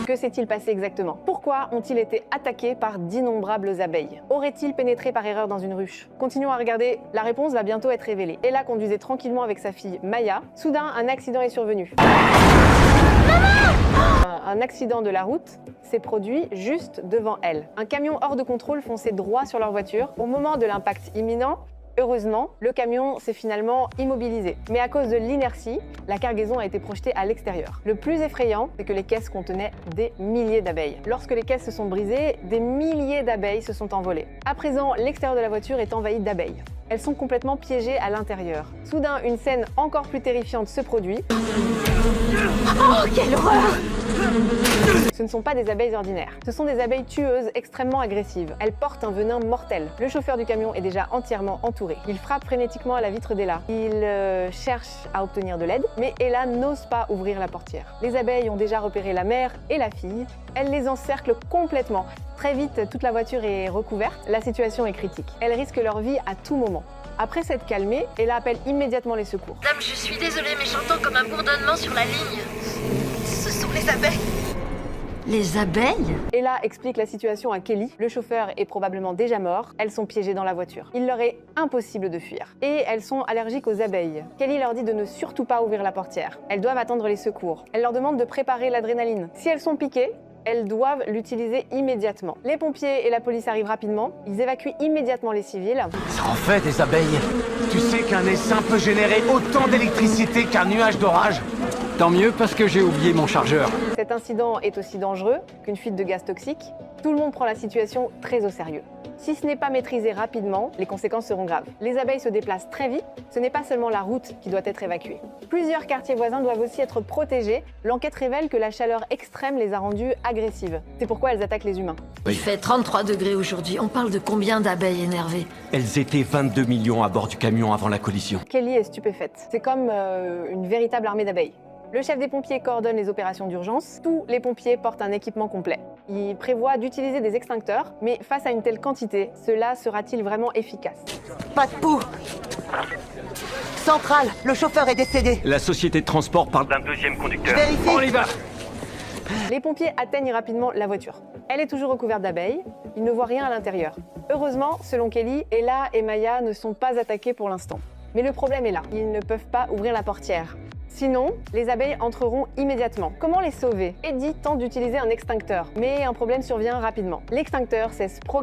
Que s'est-il passé exactement? Pourquoi ont-ils été attaqués par d'innombrables abeilles? Auraient-ils pénétré par erreur dans une ruche? Continuons à regarder, la réponse va bientôt être révélée. Ella conduisait tranquillement avec sa fille Maya. Soudain, un accident est survenu. Un accident de la route s'est produit juste devant elle. Un camion hors de contrôle fonçait droit sur leur voiture. Au moment de l'impact imminent, heureusement, le camion s'est finalement immobilisé. Mais à cause de l'inertie, la cargaison a été projetée à l'extérieur. Le plus effrayant, c'est que les caisses contenaient des milliers d'abeilles. Lorsque les caisses se sont brisées, des milliers d'abeilles se sont envolées. À présent, l'extérieur de la voiture est envahi d'abeilles. Elles sont complètement piégées à l'intérieur. Soudain, une scène encore plus terrifiante se produit. Oh, quelle horreur! Ce ne sont pas des abeilles ordinaires. Ce sont des abeilles tueuses extrêmement agressives. Elles portent un venin mortel. Le chauffeur du camion est déjà entièrement entouré. Il frappe frénétiquement à la vitre d'Ella. Il cherche à obtenir de l'aide, mais Ella n'ose pas ouvrir la portière. Les abeilles ont déjà repéré la mère et la fille. Elles les encerclent complètement. Très vite, toute la voiture est recouverte. La situation est critique. Elles risquent leur vie à tout moment. Après s'être calmée, Ella appelle immédiatement les secours. Dame, je suis désolée, mais j'entends comme un bourdonnement sur la ligne. Ce sont les abeilles. Les abeilles? Ella explique la situation à Kelly. Le chauffeur est probablement déjà mort. Elles sont piégées dans la voiture. Il leur est impossible de fuir. Et elles sont allergiques aux abeilles. Kelly leur dit de ne surtout pas ouvrir la portière. Elles doivent attendre les secours. Elle leur demande de préparer l'adrénaline. Si elles sont piquées, elles doivent l'utiliser immédiatement. Les pompiers et la police arrivent rapidement. Ils évacuent immédiatement les civils. Ça en fait des abeilles. Tu sais qu'un essaim peut générer autant d'électricité qu'un nuage d'orage? Tant mieux parce que j'ai oublié mon chargeur. Cet incident est aussi dangereux qu'une fuite de gaz toxique. Tout le monde prend la situation très au sérieux. Si ce n'est pas maîtrisé rapidement, les conséquences seront graves. Les abeilles se déplacent très vite, ce n'est pas seulement la route qui doit être évacuée. Plusieurs quartiers voisins doivent aussi être protégés. L'enquête révèle que la chaleur extrême les a rendues agressives. C'est pourquoi elles attaquent les humains. Il fait 33 degrés aujourd'hui. On parle de combien d'abeilles énervées? Elles étaient 22 millions à bord du camion avant la collision. Kelly est stupéfaite. C'est comme une véritable armée d'abeilles. Le chef des pompiers coordonne les opérations d'urgence. Tous les pompiers portent un équipement complet. Il prévoit d'utiliser des extincteurs, mais face à une telle quantité, cela sera-t-il vraiment efficace? Pas de pouls. Centrale, le chauffeur est décédé. La société de transport parle d'un deuxième conducteur. Vérifie. On y va. Les pompiers atteignent rapidement la voiture. Elle est toujours recouverte d'abeilles. Ils ne voient rien à l'intérieur. Heureusement, selon Kelly, Ella et Maya ne sont pas attaquées pour l'instant. Mais le problème est là. Ils ne peuvent pas ouvrir la portière. Sinon, les abeilles entreront immédiatement. Comment les sauver? Eddie tente d'utiliser un extincteur, mais un problème survient rapidement. L'extincteur cesse progressivement